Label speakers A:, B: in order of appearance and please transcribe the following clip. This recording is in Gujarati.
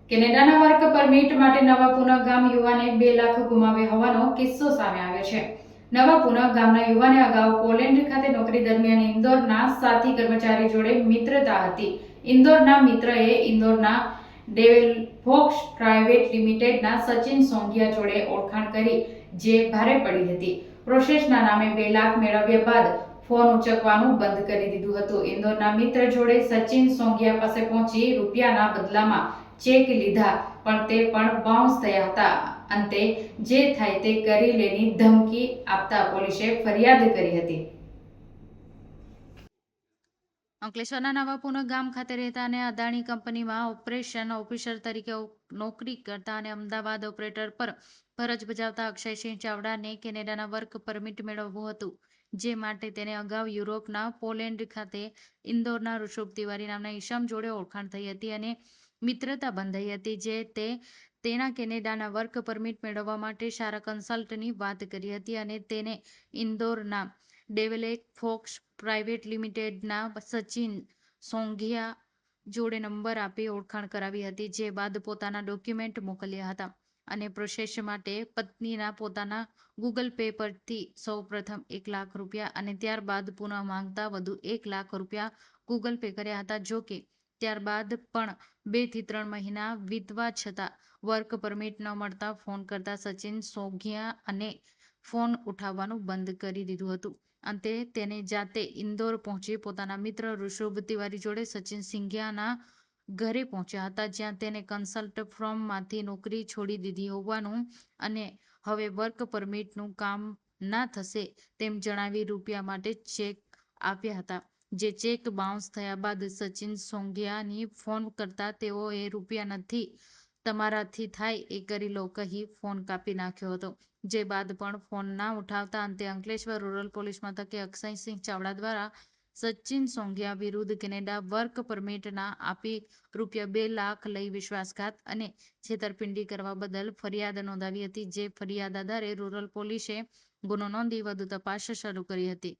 A: કેનેડાના વર્ક પરમિટ માટે નવા પુનઃગામ યુવાને 2 લાખ ગુમાવ્યા હોવાનો કિસ્સો સામે આવ્યો છે. નવા પુનઃગામના યુવાને અગાઉ પોલેન્ડ ખાતે નોકરી દરમિયાન ઇન્દોરના સાથી કર્મચારી જોડે મિત્રતા હતી. ઇન્દોરના મિત્રએ ઇન્દોરના ડેવલફોક્સ પ્રાઇવેટ લિમિટેડના સચિન સોંગિયા જોડે ઓળખાણ કરી, જે ભારે પડી હતી. પ્રોસેસના નામે 2 લાખ મેળવ્યા બાદ ફોન ઉંચકવાનું બંધ કરી દીધું હતું. ઇન્દોરના મિત્ર જોડે સચિન સોંગિયા પાસે પહોંચી રૂપિયાના બદલામાં ચેક લીધા, પણ તે પણ બાઉન્સ થયા હતા. અંતે જે થાય તે કરી લેની ધમકી આપતા પોલીસે ફરિયાદ કરી હતી. અંકલેશ્વરના નવા પુનઃગામ ખાતે રહેતા અને અદાણી કંપનીમાં ઓપરેશન ઓફિસર તરીકે નોકરી કરતા અને અમદાવાદ ઓપરેટર પર ફરજ બજાવતા અક્ષયસિંહ ચાવડાને કેનેડાના વર્ક પરમિટ મેળવવું હતું, જે માટે તેને અગાઉ યુરોપના પોલેન્ડ ખાતે ઇન્દોરના ઋષભ તિવારી નામના ઈસમ જોડે ઓળખાણ થઈ હતી અને મિત્રતા બંધાઈ હતી, જે તેના કેનેડાના વર્ક પરમિટ મેળવવા માટે સારા કન્સલ્ટની વાત કરી હતી અને તેને ઇન્દોરના ડેવલફોક્સ પ્રાઇવેટ લિમિટેડના સચિન સોંગિયા જોડે નંબર આપી ઓળખાણ કરાવી હતી. જે બાદ પોતાના ડોક્યુમેન્ટ મોકલ્યા હતા અને પ્રોસેસ માટે પત્નીના પોતાના ગૂગલ પે પરથી સૌપ્રથમ 1 લાખ રૂપિયા અને ત્યારબાદ પુનઃ માંગતા વધુ 1 લાખ રૂપિયા ગૂગલ પે કર્યા હતા. જો કે ત્યારબાદ પણ 2 થી 3 મહિના વીતવા છતાં વર્ક પરમિટ ન મળતા ફોન કરતા સચિન સોંગિયા અને ફોન ઉઠાવવાનું બંધ કરી દીધું હતું. અંતે તેને જાતે ઇન્દોર પહોંચી પોતાના મિત્ર ઋષભ તિવારી જોડે સચિન સિંઘિયાના ઘરે પહોંચ્યા હતા, જ્યાં તેને કન્સલ્ટ ફર્મમાંથી નોકરી છોડી દીધી હોવાનું અને હવે વર્ક પરમિટનું કામ ના થશે તેમ જણાવી રૂપિયા માટે ચેક આપ્યા હતા. જે ચેક બાઉન્સ થયા બાદ સચિન સોંગિયાની ફોન કરતા તેઓએ રૂપિયા નથી, તમારાથી થાય એ કરી લો કહી ફોન કાપી નાખ્યો હતો. જે બાદ પણ ફોન ના ઉઠાવતા અંતે અંકલેશ્વર રૂરલ પોલીસ મથકે અક્ષયસિંહ ચાવડા દ્વારા સચિન સોંગિયા વિરુદ્ધ કેનેડા વર્ક પરમિટ ના આપી રૂપિયા 2 લાખ લઈ વિશ્વાસઘાત અને છેતરપિંડી કરવા બદલ ફરિયાદ નોંધાવી હતી. જે ફરિયાદ આધારે રૂરલ પોલીસે ગુનો નોંધી વધુ તપાસ શરૂ કરી હતી.